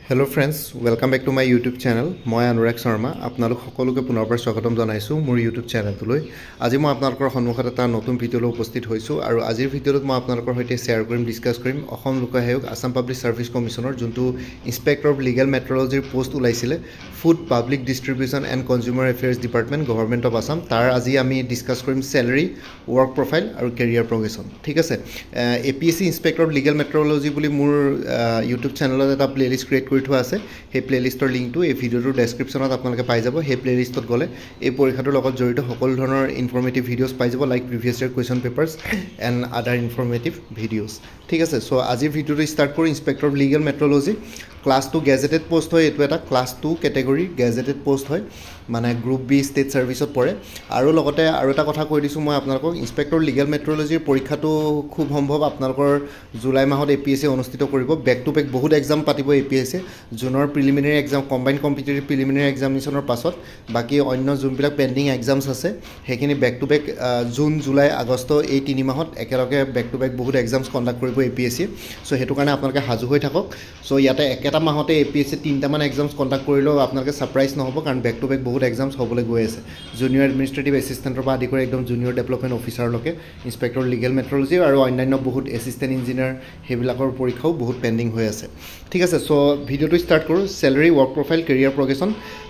Hello friends, welcome back to my YouTube channel. মই অনুৰাগ শৰ্মা আপোনালোক সকলোকে পুনৰবাৰ স্বাগতম জনাইছো মোৰ YouTube চেনেলটোলৈ। আজি মই আপোনালোকৰ সন্মুখত এটা নতুন ভিডিঅলৈ উপস্থিত হৈছো আৰু আজিৰ ভিডিঅত মই আপোনালোকৰ সৈতে শ্বেয়াৰ কৰিম ডিসকাস কৰিম অসম লোক আয়োগ আসাম পাব্লিক সাৰ্ভিস কমিশনৰ যোনটো ইন্সপেক্টৰ অফ লিগেল মেট্ৰলজিৰ পোষ্ট ওলাইছিলে food public distribution and consumer affairs department government of Assam তাৰ আজি আমি ডিসকাস কৰিম স্যালাৰি ওয়াৰ্ক প্ৰোফাইল আৰু কেৰিয়াৰ প্ৰগ্ৰেছন ঠিক আছে APSC inspector of legal metrology বুলি মোৰ YouTube চেনেলত এটা প্লেলিষ্ট ক্ৰিয়েট কৰি থোৱা আছে সেই প্লেলিষ্টৰ লিংকটো এই ভিডিওৰ ডেসক্ৰিপচনত আপোনালোকে পাই যাব সেই প্লেলিষ্টত গলে এই পৰীক্ষাটোৰ লগত জড়িত সকলো ধৰণৰ ইনফৰমেটিভ ভিডিওস পাই যাব like previous year question papers and other informative videos ঠিক আছে সো আজিৰ ভিডিওটো ষ্টাৰ্ট কৰি inspector of legal metrology class 2 gazetted post হয় এটো এটা ক্লাস 2 ক্যাটেগৰি গেজেটেড পোষ্ট হয় মানে গ্ৰুপ বি ষ্টেট সাৰ্ভিসত পৰে আৰু লগতে আৰু এটা কথা কৈ দিছো মই আপোনালোকক ইন্সপেক্টৰ লিগেল মেট্ৰলজিৰ পৰীক্ষাটো খুব সম্ভৱ আপোনালোকৰ জুলাই মাহত APSC অনুষ্ঠিত কৰিব বেক টু বেক বহুত এক্সাম পাতিব APSC জুনৰ preliminary exam combined competitive preliminary এক্সামিনেশ্যনৰ পাছত বাকি অন্য যোনবিলাক পেন্ডিং এক্সামছ আছে হেখিনি back to back June July August এই তিনি মাহত একেলগে বেক টু বেক বহুত এক্সামছ কণ্ডাক্ট কৰিব APSC সো হেতু কাৰণে আপোনালোকে হাজু হৈ থাকক সো ইয়াতে একেটা মাহতে APSC তিনটা মান এক্সামছ কণ্ডাক্ট কৰিলেও আপোনালোকে সাৰপ্ৰাইজ নহব কাৰণ বেক টু বেক বহুত এক্সামছ হ'বলৈ গৈ আছে জুনিয়ৰ এডমিনিষ্ট্ৰেটিভ এছিষ্টেণ্টৰ পৰা আদি কৰি একদম জুনিয়ৰ ডেভেলপমেণ্ট অফিচাৰলৈকে ইন্সপেক্টৰ লিগেল মেট্ৰলজি আৰু অন্যান্য বহুত এছিষ্টেণ্ট ইঞ্জিনিয়াৰ হেবিলাকৰ পৰীক্ষাও বহুত পেন্ডিং হৈ আছে ঠিক আছে সো ভিডিওটো ষ্টাৰ্ট কৰো salary work profile career progression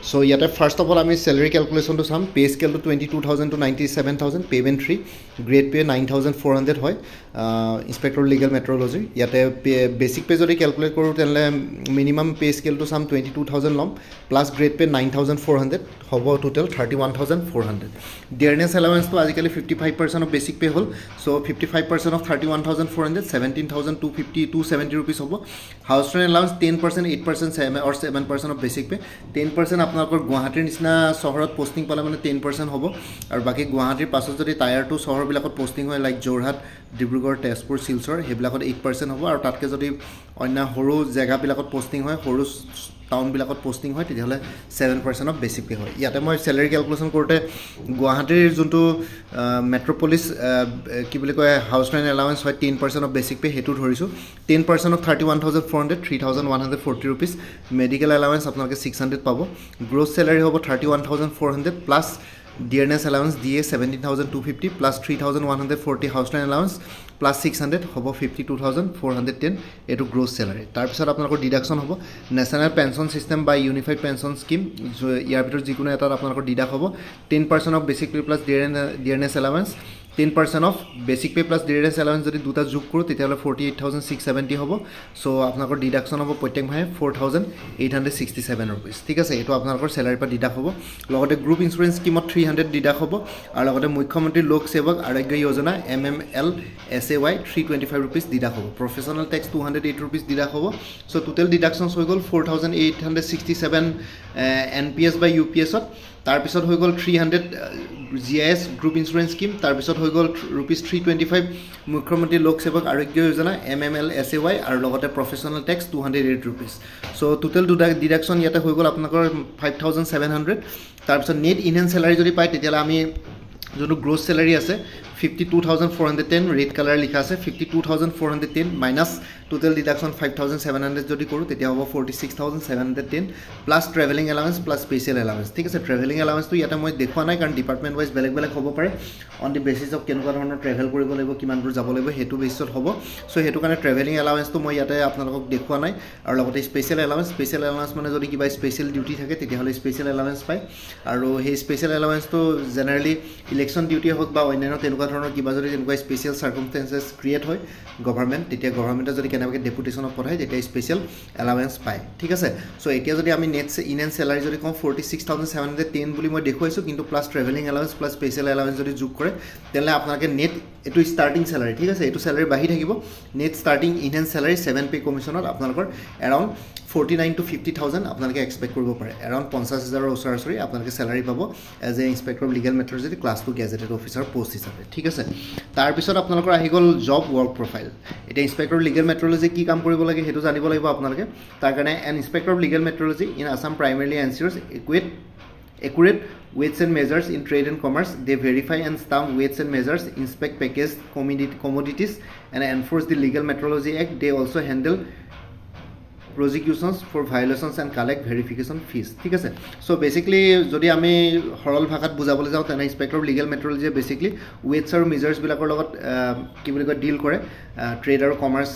so ইয়াতে ফাৰ্স্ট অফ অল আমি স্যালাৰি ক্যালকুলেশনটো চাম পে স্কেলটো 22000 টু 97000 পেমেন্ট 3 গ্ৰেড পে 9400 হয় ইন্সপেক্টৰ লিগেল মেট্ৰলজি ইয়াতে বেসিক পে যদি ক্যালকুলেট কৰো তেনলে মিনিমাম পে স্কেলটো চাম 22000 লম প্লাস গ্ৰেড পে 9400 হ'ব টোটাল 31400 ডিয়াৰনেস এলাউন্স তো আজিকালি 55% of basic pay hall so 55% of 31400 17250 270 rupees হ'ব হাউস rent allowance 10% 8% or 7% of basic pay 10% আপোনালোকৰ গুৱাহাটীৰ নিচিনা চহৰত পোষ্টিং পালে মানে 10% হ'ব আৰু বাকি গুৱাহাটীৰ পাছত যদি টায়াৰ 2 চহৰ বিলাকত পোষ্টিং হয় লাইক জোৰহাট ডিব্ৰুগড় তেজপুৰ শিলচৰ হেবিলাকত 8% হ'ব আৰু তাতকে যদি অন্য হৰু জায়গা বিলাকত পোষ্টিং হয় হৰু টাউন বিলাকত পোষ্টিং হয় তেতিয়াহলে 7% অফ বেসিক পে হয় ইয়াতে মই স্যালাৰি ক্যালকুলেশন কৰোতে গুৱাহাটীৰ যোনটো মেট্ৰোপলিস কি বুলি কয় হাউস ৰেন্ট এলাউন্স হয় 10% অফ বেসিক পে হেতু ধৰিছো 10% অফ 31400 3140 rupees মেডিকেল এলাউন্স আপোনালোকে 600 পাব গ্ৰোস স্যালাৰি হ'ব 31400 প্লাস ডিয়াৰনেস এলাউন্স দিয়ে 17250 প্লাস 3140 হাউস ৰেন্ট এলাউন্স প্লাস 600 হ'ব 52410 এটো গ্ৰোস স্যালাৰি তাৰ পিছত আপোনালোকৰ ডিডাকশন হ'ব national pension system by unified pension scheme ইয়াৰ ভিতৰত যিকোনো এটা আপোনালোকৰ ডিডাক হ'ব 10% of basic pay plus dearness allowance 10% of basic pay plus dearness allowance যদি দুটা যোগ কৰো তেতিয়ালে 48670 হ'ব সো আপোনালোকৰ ডিডাকশন হ'ব প্ৰত্যেক মাহে 4867 rupees ঠিক আছে এটো আপোনালোকৰ স্যালাৰি পৰা ডিডাক হ'ব লগতে গ্ৰুপ ইন্সুৰেন্স স্কিমত 300 ডিডাক হ'ব আৰু লগতে মুখ্যমন্ত্ৰী লোক সেৱক Arogya Yojana MML SAY 325 rupees ডিডাক হ'ব প্ৰফেশনাল টেক্স 208 rupees ডিডাক হ'ব সো টোটাল ডিডাকশনস হৈ গল 4867 NPS by UPS ত তাৰ পিছত হৈ গল 300 GIS গ্ৰুপ ইন্সুৰেন্স স্কিম তাৰ পিছত হৈ গল rupees 325 মুখ্যমন্ত্ৰী লোক সেৱক আৰোগ্য যোজনা MML SAY আৰু লগতে professional tax 208 rupees so total deduction ইয়াতে হৈ গল আপোনালোকৰ 5700 তাৰ পিছত নেট ইনহেন্স স্যালাৰি যদি পায় তেতিয়ালে আমি যোনটো গ্ৰোস স্যালাৰি আছে 52410 ৰেড কালাৰ লিখা আছে 52410 মাইনাস টোটাল ডিডাকশন 5700 যদি কৰো তেতিয়া হ'ব 46710 plus travelling allowance plus special allowance ঠিক আছে ট্ৰেভেলিং এলাউন্স তো ইয়াতে মই দেখুৱা নাই কাৰণ ডিপাৰ্টমেন্ট ওয়াইজ বেলেগ বেলেগ হ'ব পাৰে অন দি বেসিস অফ কেনেকুৱা ধৰণৰ ট্ৰেভেল কৰিব লাগিব কিমান দূৰ যাব লাগিব হেতু বেসিছত হ'ব সো হেতু কাৰণে ট্ৰেভেলিং এলাউন্স তো মই ইয়াতে আপোনালোকক দেখুৱা নাই আৰু লগতে স্পেশাল এলাউন্স মানে যদি কিবা স্পেশাল ডিউটি থাকে তেতিয়াহলে স্পেশাল এলাউন্স পায় আৰু সেই স্পেশাল এলাউন্স তো জেনাৰেলি ইলেকশন ডিউটি হওক বা অন্যান্য তেনেকুৱা ধৰণৰ কিবা যদি তেনেকুৱা স্পেশাল সাৰ্কামস্টেন্সেস ক্ৰিয়েট হয় গভৰ্নমেন্ট তেতিয়া গভৰ্নমেন্টে যদি কেনেবাকে ডেপুটেশনত পঠায় তেতিয়া স্পেশাল এলাউন্স পায় ঠিক আছে সো এতিয়া যদি আমি নেট ইনহেন্স স্যালাৰি যদি কম 46710 বুলি মই দেখুৱাইছো কিন্তু plus travelling allowance plus special allowance যদি যোগ কৰে তেলে আপোনালোকে নেট এটো স্টাৰ্টিং স্যালাৰি ঠিক আছে এটো স্যালাৰি বাঢ়ি থাকিব নেট স্টাৰ্টিং ইনহেন্স স্যালাৰি 7 পে কমিশনত আপোনালোকৰ এৰাউণ্ড 49 to 50000 আপোনালোকে এক্সপেক্ট কৰিব পাৰে এৰাউণ্ড 50000 ওচৰা-ওচৰি আপোনালোকে স্যালাৰি পাব as a inspector of legal metrology class 2 gazetted officer post হিচাপে ঠিক আছে তাৰ পিছত আপোনালোকৰ আহি গল জব ওয়াৰ্ক প্ৰোফাইল এটা ইন্সপেক্টৰ লিগেল মেট্ৰলজি কি কাম কৰিব লাগে হেতু জানিব লাগিব আপোনালোকে তাৰ কাৰণে an inspector of legal metrology in Assam primarily ensures accurate weights and measures in trade and commerce. They verify and stamp weights and measures, inspect packaged commodities, and enforce the Legal Metrology Act. They also handle prosecutions for violations and collect verification fees ঠিক আছে so basically যদি আমি সৰল ভাষাত বুজাবলৈ যাওঁ তেনে inspector of legal metrology basically weights আৰু মেজাৰ্স বিলাকৰ লগত কি বুলি কয় ডিল কৰে ট্ৰেড আৰু কমাৰ্চ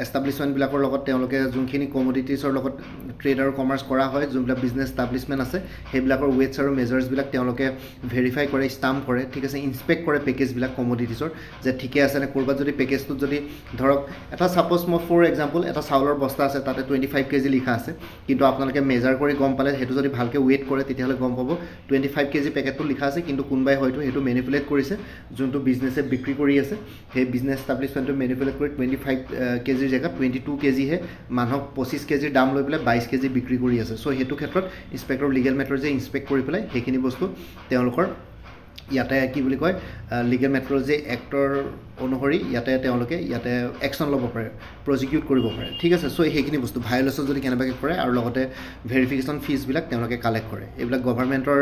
এষ্টাব্লিশমেন্ট বিলাকৰ লগত তেওঁলোকে যোনখিনি কমোডিটিছৰ লগত ট্ৰেড আৰু কমাৰ্চ কৰা হয় যোনবিলাক বিজনেছ এষ্টাব্লিশমেন্ট আছে সেইবিলাকৰ ওয়েটস আৰু মেজাৰ্স বিলাক তেওঁলোকে ভেৰিফাই কৰে ষ্টাম্প কৰে ঠিক আছে ইন্সপেক্ট কৰে পেকেজ বিলাক কমোডিটিছৰ যে ঠিকে আছে নে কৰবাত যদি পেকেজটো যদি ধৰক এটা সাপোজ মই ফৰ এক্সাম্পল এটা চাউলৰ বস্তা আছে তাতে 25 কেজি লিখা আছে কিন্তু আপোনালোকে মেজাৰ কৰি গম পালে হেতু যদি ভালকে ওয়েট কৰে তেতিয়াহলে গম পাব 25 কেজি পেকেটটো লিখা আছে কিন্তু কোনবাই হয়তো হেতু ম্যানিপুলেট কৰিছে যোনটো বিজনেছে বিক্ৰী কৰি আছে সেই বিজনেছ এষ্টাব্লিশমেন্টটো ম্যানিপুলেট কৰি 25 কেজিৰ জায়গা 22 কেজি হে মানুহক 25 কেজিৰ দাম লৈ পেলাই 22 কেজি বিক্ৰী কৰি আছে সো হেতু ক্ষেত্ৰত ইন্সপেক্টৰ অফ লিগেল মেট্ৰলজি ইন্সপেক্ট কৰি পেলাই সেইখিনি বস্তু তেওঁলোকৰ ইয়াতে কি বুলি কয় লিগেল মেট্ৰলজি এক্টৰ অনুসৰি ইয়াতে তেওঁলোকে ইয়াতে একচন ল'ব পাৰে প্ৰজিকিউট কৰিব পাৰে ঠিক আছে সো সেইখিনি বস্তু ভায়োলেশন যদি কেনেবাকে কৰে আৰু লগতে ভেৰিফিকেশন ফিজ বিলাক তেওঁলোকে কালেক্ট কৰে এইবিলাক গভৰ্ণমেন্টৰ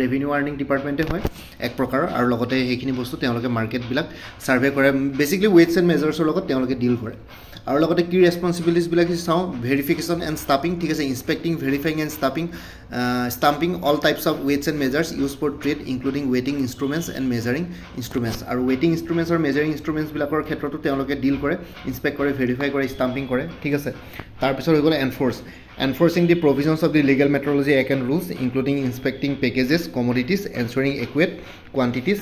ৰেভিনিউ আৰ্নিং ডিপাৰ্টমেন্টে হয় এক প্ৰকাৰ আৰু লগতে সেইখিনি বস্তু তেওঁলোকে মাৰ্কেট বিলাক সাৰ্ভে কৰে বেসিক্যালি ওয়েটস এণ্ড মেজাৰ্ছৰ লগত তেওঁলোকে ডিল কৰে আৰু লগতে কি ৰেসপন্সিবিলিটিজ বিলাক চাও ভেৰিফিকেশন এণ্ড ষ্টাম্পিং ঠিক আছে inspecting verifying and stamping all types of weights and measures used for trade including weighting instruments and measuring instruments আৰু weighting instruments আৰু measuring instruments বিলাকৰ ক্ষেত্ৰতো তেওঁলোকে ডিল কৰে ইন্সপেক্ট কৰে ভেৰিফাই কৰে ষ্টাম্পিং কৰে ঠিক আছে তাৰ পিছত হৈ গ'ল enforcing the provisions of the legal metrology act and rules including inspecting packages commodities ensuring accurate quantities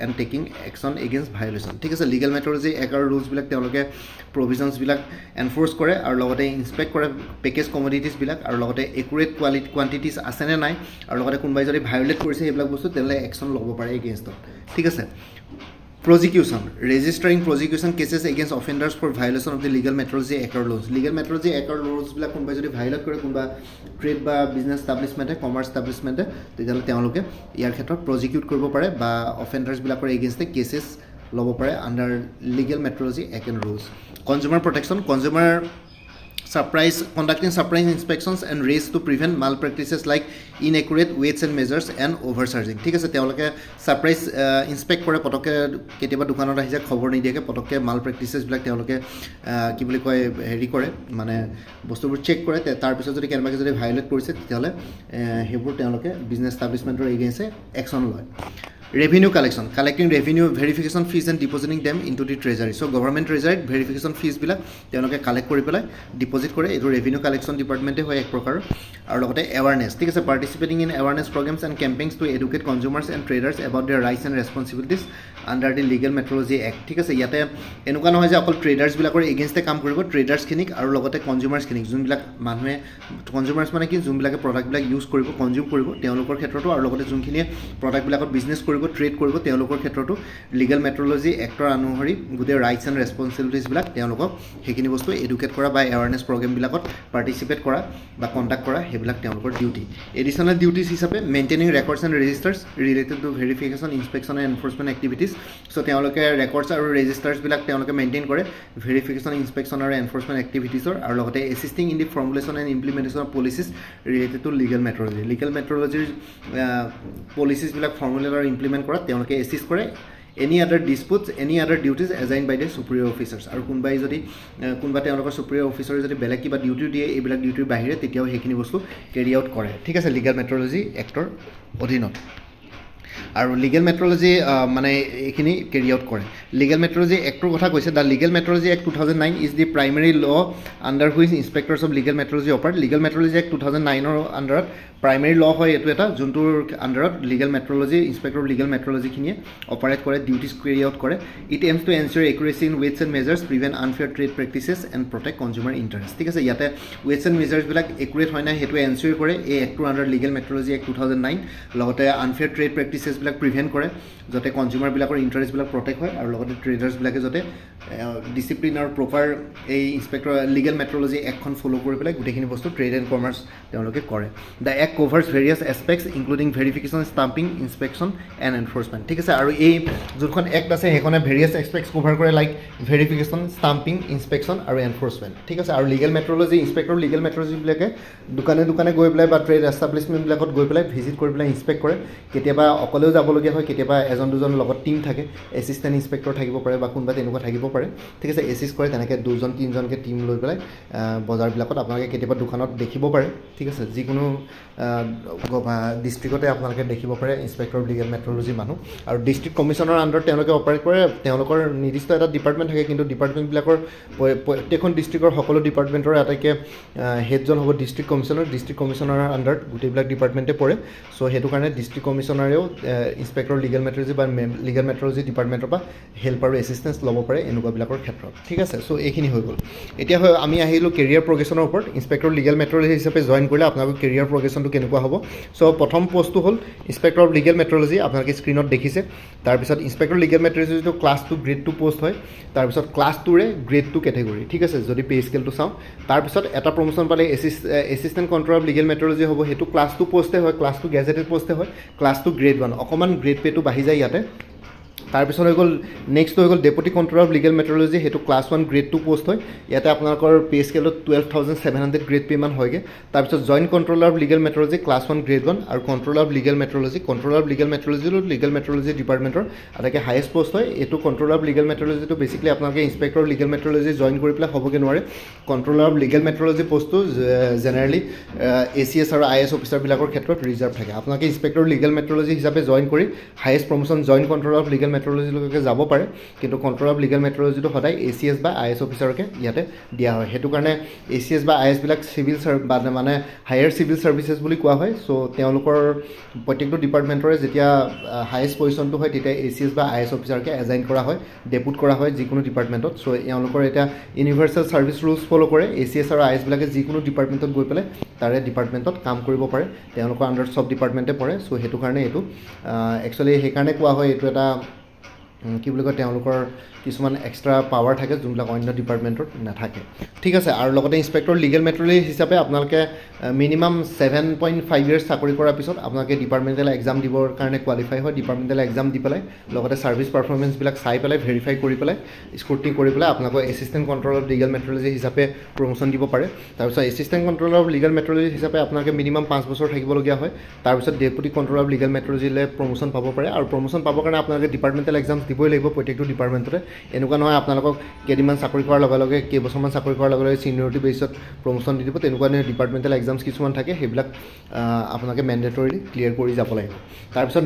and taking action against violation ঠিক আছে legal metrology act আৰু rules বিলাক তেওঁলোকে provisions বিলাক enforce কৰে আৰু লগতে ইন্সপেক্ট কৰে পেকেজ commodities বিলাক আৰু লগতে accurate quantities আছে নে নাই আৰু লগতে কোনবাই যদি ভায়োলেট কৰিছে এইবিলাক বস্তু তেলে action ল'ব পাৰে against them ঠিক আছে prosecution registering prosecution cases against offenders for violation of the legal metrology act or laws legal metrology act or laws বিলাক কোনবাই যদি ভায়োলেট কৰে কোনবা ট্ৰেড বা বিজনেছ এষ্টাব্লিশমেন্টে কমাৰ্চ এষ্টাব্লিশমেন্টে তেতিয়ালে তেওঁলোকে ইয়াৰ ক্ষেত্ৰত প্ৰজিকিউট কৰিব পাৰে বা অফেন্ডাৰ্স বিলাকৰ এগেইনষ্ট কেसेছ ল'ব পাৰে under legal metrology act and rules consumer protection consumer conducting surprise inspections and raids to prevent malpractices like inaccurate weights and measures and overcharging ঠিক আছে তেওঁলোকে সারপ্রাইজ ইন্সপেক্ট কৰে পটকে কেতিয়াবা দোকানত আহি যায় খবৰ নিদিয়াকে পটকে মালপ্ৰেক্টিসেছ বিলাক তেওঁলোকে কি বুলি কয় হেৰি কৰে মানে বস্তুবোৰ চেক কৰে তাৰ পিছত যদি কেনেবাকে যদি ভায়োলেট কৰিছে তেতিয়ালে হেবোৰ তেওঁলোকে বিজনেছ এষ্টাব্লিশমেন্টৰ এগেইনষ্টে একচন লয় Revenue collection collecting revenue verification fees and depositing them into the treasury so government treasury verification fees bila তেওঁলোকে কালেক্ট কৰি পেলাই ডিপোজিট কৰে এটো revenue collection department হয় এক প্ৰকাৰ আৰু লগতে awareness ঠিক আছে participating in awareness programs and campaigns to educate consumers and traders about their rights and responsibilities under the legal metrology act ঠিক আছে ইয়াতে এনেকুৱা নহয় যে অকল ট্ৰেডাৰ্স বিলাকৰ এগেইনষ্টে কাম কৰিব ট্ৰেডাৰ্স খিনিক আৰু লগতে কনজিউমাৰ্স খিনিক যোনবিলাক মানুহে কনজিউমাৰ্স মানে কি যোনবিলাকে প্ৰডাক্ট বিলাক ইউজ কৰিব কনজিউম কৰিব তেওঁলোকৰ ক্ষেত্ৰতো আৰু লগতে যোনখিনি প্ৰডাক্ট বিলাকৰ বিজনেছ কৰিব ট্ৰেড কৰিব তেওঁলোকৰ ক্ষেত্ৰতো লিগেল মেট্ৰলজি এক্টৰ অনুসৰি গুটে ৰাইটস এণ্ড ৰেসপন্সিবিলিটিজ বিলাক তেওঁলোকক সেইখিনি বস্তু এডুকেট কৰা বা এৱাৰনেছ প্ৰগ্ৰাম বিলাকত পাৰ্টিসিপেট কৰা বা কন্টাক্ট কৰা হেবিলাক তেওঁলোকৰ ডিউটি এডিশনাল ডিউটিজ হিচাপে maintaining records and registers related to verification inspection and enforcement activities so তেওঁলোকে ৰেকৰ্ডছ আৰু ৰেজিষ্টাৰ্ছ বিলাক তেওঁলোকে মেইনটেইন কৰে ভেৰিফিকেশ্যন ইন্সপেকশ্যন আৰু এনফোৰ্সমেন্ট এক্টিভিটিজৰ আৰু লগতে assisting in the formulation and implementation of policies related to legal মেট্ৰলজিৰ পলিচিজ বিলাক ফৰ্মুলেট আৰু ইমপ্লিমেন্ট কৰা তেওঁলোকে এসিস্ট কৰে any other disputes any other duties assigned by the superior officers আৰু কোনবাই যদি কোনবা তেওঁলোকৰ superior officer যদি বেলেগ কিবা ডিউটি দিয়ে এইবিলাক ডিউটিৰ বাহিৰে তেতিয়াও হেখিনি বস্তু ক্যাৰি আউট কৰে ঠিক আছে লিগেল মেট্ৰলজি এক্টৰ অধীনত আৰু লিগেল মেট্ৰলজি মানে এখিনি ক্যাৰি আউট কৰে লিগেল মেট্ৰলজি এক্টৰ কথা কৈছে the legal metrology act 2009 is the primary law under which inspectors of legal metrology operate legal metrology act 2009 ৰ আন্ডাৰত প্ৰাইমাৰী ল হয় এটো এটা যোনটোৰ আন্ডাৰত legal metrology inspector of legal metrology খিনিয়ে অপাৰেট কৰে ডিউটিজ ক্যাৰি আউট কৰে it aims to ensure accuracy in weights and measures prevent unfair trade practices and protect consumer interest ঠিক আছে ইয়াতে ওয়েটস এণ্ড মেজাৰ্ছ বিলাক একুৰেট হয় না হেতু এনশ্যোৰ কৰে এই actor under legal metrology act 2009 লগতে আনফেয়াৰ ট্ৰেড প্ৰেক্টিসেছ বিলাক প্ৰিভেন্ট কৰে যাতে কনজিউমাৰ বিলাকৰ ইন্টাৰেষ্ট বিলাক প্ৰটেক্ট হয় আৰু লগতে ট্ৰেডাৰ্স বিলাকে যাতে ডিসিপ্লিন আৰু প্ৰপাৰ এই ইন্সপেক্টৰ লিগেল মেট্ৰলজি এক্টখন ফলো কৰি পেলাই গুটেখিনি বস্তু ট্ৰেড এণ্ড কমাৰ্চ তেওঁলোকে কৰে the act covers various aspects including verification stamping inspection and enforcement ঠিক আছে আৰু এই যোনখন এক্ট আছে সেইখনে ভেৰিয়াছ এসপেক্টস কভাৰ কৰে লাইক ভেৰিফিকেশ্যন ষ্টাম্পিং ইন্সপেকশ্যন আৰু এনফোৰ্সমেন্ট ঠিক আছে আৰু legal metrology inspector legal metrology বিলাকে দোকানে গৈ পেলাই বা ট্ৰেড এষ্টাব্লিশমেন্ট বিলাকত গৈ পেলাই ভিজিট কৰি পেলাই ইন্সপেক্ট কৰে কেতিয়াবা অকলেও যাবলগীয়া হয় কেতিয়াবা এজন দুজন লগত টিম থাকে এছিষ্টেণ্ট ইনস্পেক্টৰ থাকিব পাৰে বা কোনোবা তেনেকুৱা থাকিব পাৰে ঠিক আছে এছিষ্ট কৰে তেনেকৈ দুজন তিনিজনকৈ টিম লৈ পেলাই বজাৰবিলাকত আপোনালোকে কেতিয়াবা দোকানত দেখিব পাৰে ঠিক আছে যিকোনো ডিষ্ট্ৰিক্টতে আপোনালোকে দেখিব পাৰে ইনস্পেক্টৰ অফ লিগেল মেট্ৰলজি মানুহ আৰু ডিষ্ট্ৰিক্ট কমিশ্যনৰ আণ্ডাৰত তেওঁলোকে অপাৰেট কৰে তেওঁলোকৰ নিৰ্দিষ্ট এটা ডিপাৰ্টমেণ্ট থাকে কিন্তু ডিপাৰ্টমেণ্টবিলাকৰ প্ৰত্যেকখন ডিষ্ট্ৰিক্টৰ সকলো ডিপাৰ্টমেণ্টৰ আটাইতকৈ হেডজন হ'ব ডিষ্ট্ৰিক্ট কমিশ্যনাৰৰ আণ্ডাৰত গোটেইবিলাক ডিপাৰ্টমেণ্টে পৰে চ' সেইটো কাৰণে ডিষ্ট্ৰিক্ট কমিশ্যনাৰেও ইনস্পেক্টৰ লিগেল মেট্ৰলজি বা লিগেল মেট্ৰলজি ডিপাৰ্টমেণ্টৰ পৰা হেল্প আৰু এছিষ্টেঞ্চ ল'ব পাৰে এনেকুৱাবিলাকৰ ক্ষেত্ৰত ঠিক আছে চ' এইখিনি হৈ গ'ল এতিয়া আমি আহিলোঁ কেৰিয়াৰ প্ৰগ্ৰেশ্যনৰ ওপৰত ইনস্পেক্টৰ লিগেল মেট্ৰলজি হিচাপে জইন কৰিলে আপোনালোকৰ কেৰিয়াৰ প্ৰগ্ৰেশ্যনটো কেনেকুৱা হ'ব চ' প্ৰথম পষ্টটো হ'ল ইনস্পেক্টৰ অফ লিগেল মেট্ৰলজি আপোনালোকে স্ক্ৰীণত দেখিছে তাৰপিছত ইনস্পেক্টৰ লিগেল মেট্ৰলজিটো ক্লাছ 2 গ্ৰেড 2 পষ্ট হয় তাৰপিছত ক্লাছ 2ৰে গ্ৰেড 2 কেটেগৰী ঠিক আছে যদি পে স্কেলটো চাওঁ তাৰপিছত এটা প্ৰমোশ্যন পালে এছিষ্টেণ্ট কণ্ট্ৰল অফ লিগেল মেট্ৰলজি হ'ব সেইটো ক্লাছ 2 পষ্টে হয় ক্লাছ 2 গেজেটেড পষ্টে হয় ক্লাছ 2 গ্ৰেড 1 অকণমান গ্ৰেড পেটো বাঢ়ি যায় ইয়াতে তাৰপিছত হৈ গ'ল নেক্সট হৈ গ'ল ডেপুটি কণ্ট্ৰলাৰ অফ লিগেল মেট্ৰলজি সেইটো ক্লাছ 1 গ্ৰেড 2 পষ্ট হয় ইয়াতে আপোনালোকৰ পে স্কেলত 12,700 গ্ৰেড পে মান হয়গৈ তাৰপিছত joint controller of legal metrology class 1 grade 1 আৰু কণ্ট্ৰলাৰ অফ লিগেল মেট্ৰলজিটো লিগেল মেট্ৰলজি ডিপাৰ্টমেণ্টৰ আটাইতকৈ হায়েষ্ট পষ্ট হয় এইটো কণ্ট্ৰলাৰ অফ লিগেল মেট্ৰলজিটো বেছিকলি আপোনালোকে ইনস্পেক্টৰ লিগেল মেট্ৰলজি জইন কৰি পেলাই হ'বগৈ নোৱাৰে কণ্ট্ৰলাৰ অফ লিগেল মেট্ৰলজি পষ্টটো জেনেৰেলি ACS আৰু IS অফিচাৰবিলাকৰ ক্ষেত্ৰত ৰিজাৰ্ভ থাকে আপোনালোকে ইনস্পেক্টৰ লিগেল মেট্ৰলজি হিচাপে জইন কৰি highest promotion joint controller of legal মেট্ৰলজিলৈকে যাব পাৰে কিন্তু কণ্ট্ৰল অফ লিগেল মেট্ৰলজিটো সদায় ACS বা IS অফিচাৰকে ইয়াতে দিয়া হয় সেইটো কাৰণে ACS বা IS বিলাক চিভিল মানে হায়াৰ চিভিল ছাৰ্ভিচেছ বুলি কোৱা হয় চ' তেওঁলোকৰ প্ৰত্যেকটো ডিপাৰ্টমেণ্টৰে যেতিয়া হায়েষ্ট পজিশ্যনটো হয় তেতিয়া ACS বা IS অফিচাৰকে এজাইন কৰা হয় ডেপুট কৰা হয় যিকোনো ডিপাৰ্টমেণ্টত চ' এওঁলোকৰ এতিয়া ইউনিভাৰ্চেল ছাৰ্ভিচ ৰুলছ ফ'ল' কৰে ACS আৰু IS বিলাকে যিকোনো ডিপাৰ্টমেণ্টত গৈ পেলাই তাৰে ডিপাৰ্টমেণ্টত কাম কৰিব পাৰে তেওঁলোকৰ আণ্ডাৰত চব ডিপাৰ্টমেণ্টে পৰে চ' সেইটো কাৰণে এইটো একচুৱেলি সেইকাৰণে কোৱা হয় এইটো এটা কি বুলি কয় তেওঁলোকৰ কিছুমান এক্সট্ৰা পাৱাৰ থাকে যোনবিলাক অন্য ডিপাৰ্টমেণ্টত নাথাকে ঠিক আছে আৰু লগতে ইনস্পেক্টৰ লিগেল মেট্ৰলজি হিচাপে আপোনালোকে মিনিমাম 7.5 ইয়াৰ্ছ চাকৰি কৰাৰ পিছত আপোনালোকে ডিপাৰ্টমেণ্টেল এক্সাম দিবৰ কাৰণে কোৱালিফাই হয় ডিপাৰ্টমেণ্টেল এক্সাম দি পেলাই লগতে ছাৰ্ভিচ পাৰফৰ্মেঞ্চবিলাক চাই পেলাই ভেৰিফাই কৰি পেলাই স্ক্ৰুটিনি কৰি পেলাই আপোনালোকৰ assistant control of legal metrology হিচাপে প্ৰমোশ্যন দিব পাৰে তাৰপিছত assistant control of legal metrology হিচাপে আপোনালোকে মিনিমাম 5 বছৰ থাকিবলগীয়া হয় তাৰপিছত ডেপুটি কণ্ট্ৰল অফ লিগেল মেট্ৰলজিলৈ প্ৰমোশ্যন পাব পাৰে আৰু প্ৰমোশ্যন পাবৰ কাৰণে আপোনালোকে ডিপাৰ্টমেণ্টেল এক্সাম দিবই লাগিব প্ৰত্যেকটো ডিপাৰ্টমেণ্টতে এনেকুৱা নহয় আপোনালোকক কেইদিনমান চাকৰি কৰাৰ লগে লগে কেইবছৰমান চাকৰি কৰাৰ লগে লগে চিনিয়ৰিটি বেছত প্ৰমোশ্যন দি দিব তেনেকুৱা ডিপাৰ্টমেণ্টেল এক্সামছ কিছুমান থাকে সেইবিলাক আপোনালোকে মেণ্ডেটৰিলি ক্লিয়াৰ কৰি যাব লাগিব তাৰপিছত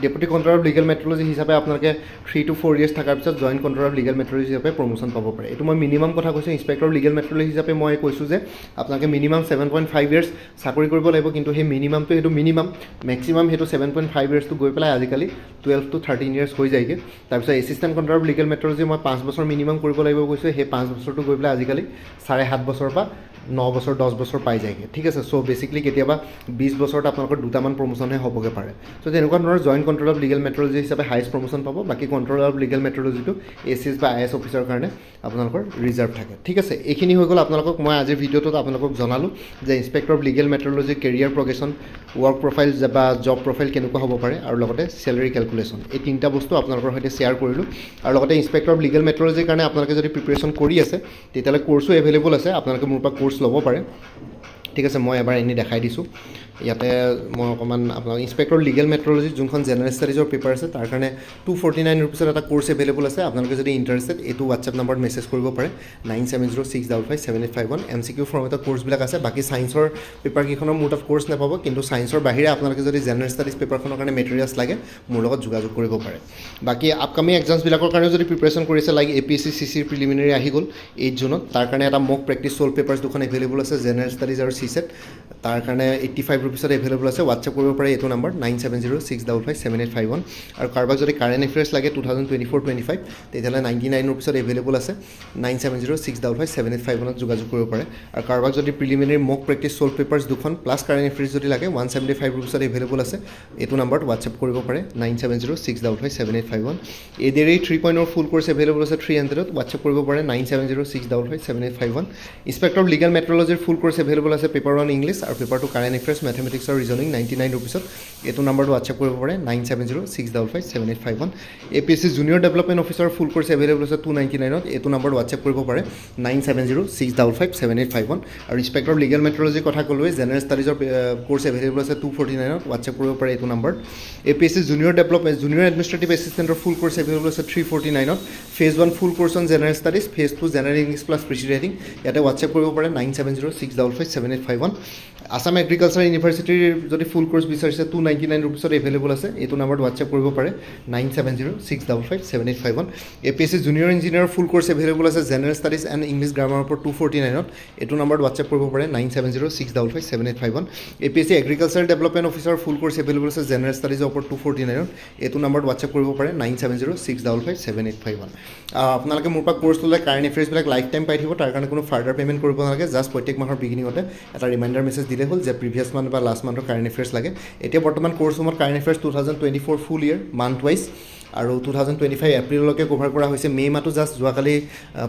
deputy control of legal metrology হিচাপে আপোনালোকে 3 to 4 ইয়াৰ্ছ থকাৰ পিছত joint control of legal metrology হিচাপে প্ৰমোশ্যন পাব পাৰে এইটো মই মিনিমাম কথা কৈছোঁ ইনস্পেক্টৰ লিগেল মেট্ৰলজি হিচাপে মই কৈছোঁ যে আপোনালোকে মিনিমাম 7.5 ইয়াৰ্ছ চাকৰি কৰিব লাগিব কিন্তু সেই মিনিমামটো সেইটো মিনিমাম মেক্সিমাম সেইটো 7.5 ইয়াৰ্ছটো গৈ পেলাই আজিকালি 12 to 13 ইয়াৰ্ছ হৈ যায়গৈ তাৰপিছত এছিষ্টেণ্ট কণ্ট্ৰল অফ লিগেল মেট্ৰলজি মই 5 বছৰ মিনিমাম কৰিব লাগিব কৈছোঁ সেই 5 বছৰটো গৈ পেলাই আজিকালি 7.5 বছৰ বা 9 বছৰ 10 বছৰ পাই যায়গৈ ঠিক আছে চ' বেছিকলি কেতিয়াবা 20 বছৰত আপোনালোকৰ দুটামান প্ৰমোশ্যনহে হ'বগৈ পাৰে চ' তেনেকুৱা ধৰণৰ joint control of legal metrology হিচাপে হায়েষ্ট প্ৰমোশ্যন পাব বাকী কণ্ট্ৰল অফ লিগেল মেট্ৰলজিটো ACS বা IS অফিচাৰৰ কাৰণে আপোনালোকৰ ৰিজাৰ্ভ থাকে ঠিক আছে এইখিনি হৈ গ'ল আপোনালোকক মই আজিৰ ভিডিঅ'টোত আপোনালোকক জনালোঁ যে inspector of legal metrology career progression work profile বা জব প্ৰফাইল কেনেকুৱা হ'ব পাৰে আৰু লগতে চেলাৰী কেলকুলেশ্যন এই তিনিটা বস্তু আপোনালোকৰ সৈতে শ্বেয়াৰ কৰিলোঁ আৰু লগতে ইনস্পেক্টৰ অফ লিগেল মেট্ৰলজিৰ কাৰণে আপোনালোকে যদি প্ৰিপেৰেশ্যন কৰি আছে তেতিয়াহ'লে কোৰ্চো এভেইলেবল আছে আপোনালোকে মোৰ পৰা কোৰ্চ ল'ব পাৰে ঠিক আছে মই এবাৰ এনেই দেখাই দিছোঁ ইয়াতে মই অকণমান আপোনাক ইনস্পেক্টৰ লিগেল মেট্ৰলজি যোনখন জেনেৰেল ষ্টাডিজৰ পেপাৰ আছে তাৰ কাৰণে 249 ৰুপিছত এটা কোৰ্চ এভেইলেবল আছে আপোনালোকে যদি ইণ্টাৰেষ্টেড এইটো হোৱাটছএপ নম্বৰত মেছেজ কৰিব পাৰে 9706557851 MCQ ফৰ্মেটত কোৰ্চবিলাক আছে বাকী ছায়েন্সৰ পেপাৰকেইখনৰ মোৰ তাত কোৰ্চ নাপাব কিন্তু ছায়েন্সৰ বাহিৰে আপোনালোকে যদি জেনেৰেল ষ্টাডিজ পেপাৰখনৰ কাৰণে মেটেৰিয়েলছ লাগে মোৰ লগত যোগাযোগ কৰিব পাৰে বাকী আপকামিং এক্সামছবিলাকৰ কাৰণেও যদি প্ৰিপেৰেশ্যন কৰিছে লাইক APSC CC প্ৰিলিমিনাৰী আহি গ'ল 8 জুনত তাৰ কাৰণে এটা মক প্ৰেক্টিছ ছল্ভ পেপাৰ্ছ দুখন এভেইলেবল আছে জেনেৰেল ষ্টাডিজ আৰু CSET তাৰ কাৰণে 85 ৰুপিছত এভেইলেবল আছে হোৱাটছএপ কৰিব পাৰে এইটো নম্বৰ 9706557851 আৰু কাৰোবাক যদি কাৰেণ্ট এফেয়াৰ্ছ লাগে 2024-25 তেতিয়াহ'লে 99 ৰুপিছত এভেইলেবল আছে 9706557851ত যোগাযোগ কৰিব পাৰে আৰু কাৰোবাক যদি প্ৰিলিমিনাৰী মক প্ৰেক্টিছ ছল্ভ পেপাৰ্ছ দুখন প্লাছ কাৰেণ্ট এফেয়াৰ্ছ যদি লাগে 175 ৰুপিছত এভেইলেবল আছে এইটো নম্বৰত হোৱাটছএপ কৰিব পাৰে 9706557851 এইদৰেই 3.0 ফুল কোৰ্চ এভেইলেবল আছে 300ত হোৱাটছএপ কৰিব পাৰে 9706557851 ইনস্পেক্টৰ অফ লিগেল মেট্ৰলজিৰ ফুল কোৰ্চ এভেইলেবল আছে পেপাৰ 1 ইংলিছ আৰু আৰু পেপাৰ 2 কাৰেণ্ট এফেয়াৰ্ছ মেথমেটিক্স আৰু ৰিজনিং 99 ৰুপিছত এইটো নম্বৰটো হোৱাটছআপ কৰিব পাৰে 9706557851 APSC junior development officer full course available আছে 299ত এইটো নম্বৰ হোৱাটছআপ কৰিব পাৰে 9706557851 আৰু ইন্সপেক্টৰ লিগেল মেট্ৰলজি কথা ক'লোৱে জেনাৰেল ষ্টাডিজৰ কোৰ্ছ এভেইলেবল আছে 249ত হোৱাটছআপ কৰিব পাৰে এইটো number APSC junior development junior administrative এছিষ্টেণ্টৰ ফুল কোৰ্ছ এভেইলেবল আছে 349ত phase 1 full course on general studies phase 2 general English plus precis writing ইয়াতে হোৱাটছআপ কৰিব পাৰে 9706557851 আসাম এগ্ৰিকালচাৰ ইউনিভাৰ্চিটিৰ যদি ফুল কোৰ্ছ বিচাৰিছে 299 ৰুপিছত এভেইলেবল আছে এইটো নম্বৰত হোৱাটছআপ কৰিব পাৰে 9706557851 APSC জুনিয়ৰ ইঞ্জিনিয়াৰ ফুল কোৰ্ছ এভেইলেবল আছে জেনাৰেল ষ্টাডিজ এণ্ড ইংলিছ গ্ৰামাৰৰ ওপৰত 249ত এইটো নম্বৰত হোৱাটছআপ কৰিব পাৰে 9706557851 APSC agriculture development officer full course available আছে জেনাৰেল ষ্টাডিজৰ ওপৰত 249ত এইটো নম্বৰত হোৱাটছআপ কৰিব পাৰে 9706557851 আপোনালোকে মোৰ পৰা কোৰ্ছ ল'লে কাৰেণ্ট এফেয়াৰ্ছবিলাক লাইফ টাইম পাই থাকিব তাৰ কাৰণে কোনো ফাৰ্ডাৰ পে'মেণ্ট কৰিব নালাগে জাষ্ট প্ৰত্যেক মাহৰ বিগিনিঙতে এটা ৰিমাইণ্ডাৰ মেছেজ দিলে হ'ল যে প্ৰিভিয়াছ মান্থ বা লাষ্ট মান্থৰ কাৰেণ্ট এফেয়াৰ্ছ লাগে এতিয়া বৰ্তমান কোৰ্ছ ৰুমত কাৰেণ্ট এফেয়াৰ্ছ 2024 ফুল ইয়েৰ মান্থ ৱাইজ আৰু 2025 এপ্ৰিললৈকে কভাৰ কৰা হৈছে মে' মাহটো জাষ্ট যোৱাকালি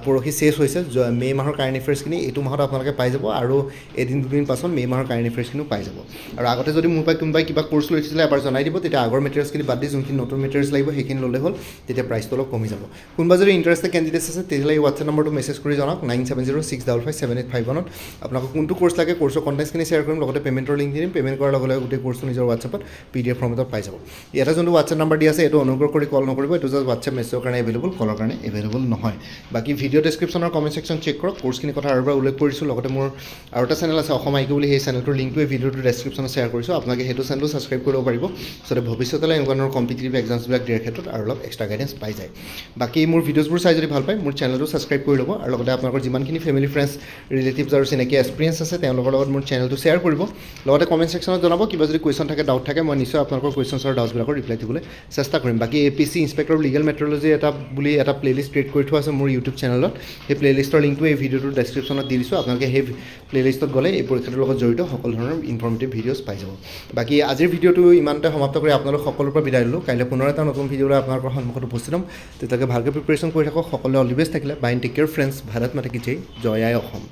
পৰহি শেষ হৈছে মে' মাহৰ কাৰেণ্ট এফেয়াৰ্ছখিনি এইটো মাহত আপোনালোকে পাই যাব আৰু এদিন দুদিন পাছত মে' মাহৰ কাৰেণ্ট এফেয়াৰ্ছখিনিও পাই যাব আৰু আগতে যদি মোৰ পৰা কোনোবাই কিবা কোৰ্ছ লৈছিলে এবাৰ জনাই দিব তেতিয়া আগৰ মেটেৰিয়েলছখিনি বাদ দি যোনখিনি নতুন মেটেৰিয়েলছ লাগিব সেইখিনি ল'লে হ'ল তেতিয়া প্ৰাইচটো অলপ কমি যাব কোনোবা যদি ইণ্টাৰেষ্টেড কেণ্ডিডেটছ আছে তেতিয়াহ'লে এই হোৱাটছআপ নম্বৰটো মেছেজ কৰি জনাওক 9706557851ত আপোনালোকক কোনটো কোৰ্ছ লাগে কোৰ্ছৰ কণ্টেক্টছখিনি শ্বেয়াৰ কৰিম লগতে পে'মেণ্টৰ লিংক দিম পে'মেণ্ট কৰাৰ লগে লগে গোটেই কোৰ্ছটো নিজৰ হোৱাটছআপত PDF ফৰ্মেটত পাই যাব ইয়াতে যোনটো হোৱাটছআপ নম্বৰ দি আছে এইটো অনুগ্ৰহ কৰি কল নকৰিব এইটো জাষ্ট হোৱাটছআপ মেছেজৰ কাৰণে এভেইলেবল কলৰ কাৰণে এভেইলেবল নহয় বাকী ভিডিঅ' ডেছক্ৰিপশ্যনৰ কমেণ্ট ছেকশ্যন চেক কৰক কোৰ্ছখিনি কথা আৰু এবাৰ উল্লেখ কৰিছোঁ লগতে মোৰ আৰু এটা চেনেল আছে অসম আইকিউ বুলি সেই চেনেলটোৰ লিংকটো এই ভিডিঅ'টোৰ ডেছক্ৰিপশ্যনত শ্বেয়াৰ কৰিছোঁ আপোনালোকে সেইটো চেনেলটো ছাবস্ক্ৰাইব কৰিব পাৰিব যাতে ভৱিষ্যতলৈ এনেকুৱা ধৰণৰ কম্পিটিটিভ এক্সামছবিলাক দিয়াৰ ক্ষেত্ৰত আৰু অলপ এক্সট্ৰা গাইডেঞ্চ পাই যায় বাকী মোৰ ভিডিঅ'ছবোৰ চাই যদি ভাল পায় মোৰ চেনেলটো ছাবস্ক্ৰাইব কৰি ল'ব আৰু লগতে আপোনালোকৰ যিমানখিনি ফেমিলি ফ্ৰেণ্ডছ ৰিলেটিভছ আৰু চিনাকি এক্সপিৰিয়েঞ্চ আছে তেওঁলোকৰ লগত মোৰ চেনেলটো শ্বেয়াৰ কৰিব লগতে কমেণ্ট ছেকশ্যনত জনাব কিবা যদি কুৱেশ্যন থাকে ডাউট থাকে মই নিশ্চয় আপোনালোকৰ কুৱেশ্যনছ আৰু ডাউটছবিলাকৰ ৰিপ্লাই দিবলৈ চেষ্টা কৰিম বাকী APSC ইন্সপেক্টৰ লিগেল মেট্ৰলজি বুলি এটা প্লেলিষ্ট ক্ৰিয়েট কৰি থোৱা আছে মোৰ ইউটিউব চেনেলত সেই প্লেলিষ্টৰ লিংকটো এই ভিডিঅ'টোৰ ডেছক্ৰিপশ্যনত দি দিছোঁ আপোনালোকে সেই প্লেলিষ্টত গ'লে এই পৰীক্ষাটোৰ লগত জড়িত সকলো ধৰণৰ ইনফৰ্মেটিভ ভিডিঅ'ছ পাই যাব বাকী আজিৰ ভিডিঅ'টো ইমানতে সমাপ্ত কৰি আপোনালোক সকলোৰ পৰা বিদায় ল'লোঁ কাইলৈ পুনৰ এটা নতুন ভিডিঅ'লৈ আপোনালোকৰ সন্মুখত উপস্থিত হ'ম তেতিয়ালৈকে ভালকৈ প্ৰিপেৰেশ্যন কৰি থাকক সকলোৱে অল দি বেষ্ট থাকিলে bye take care friends Bharat মাতা কি জয় জয় আই অসম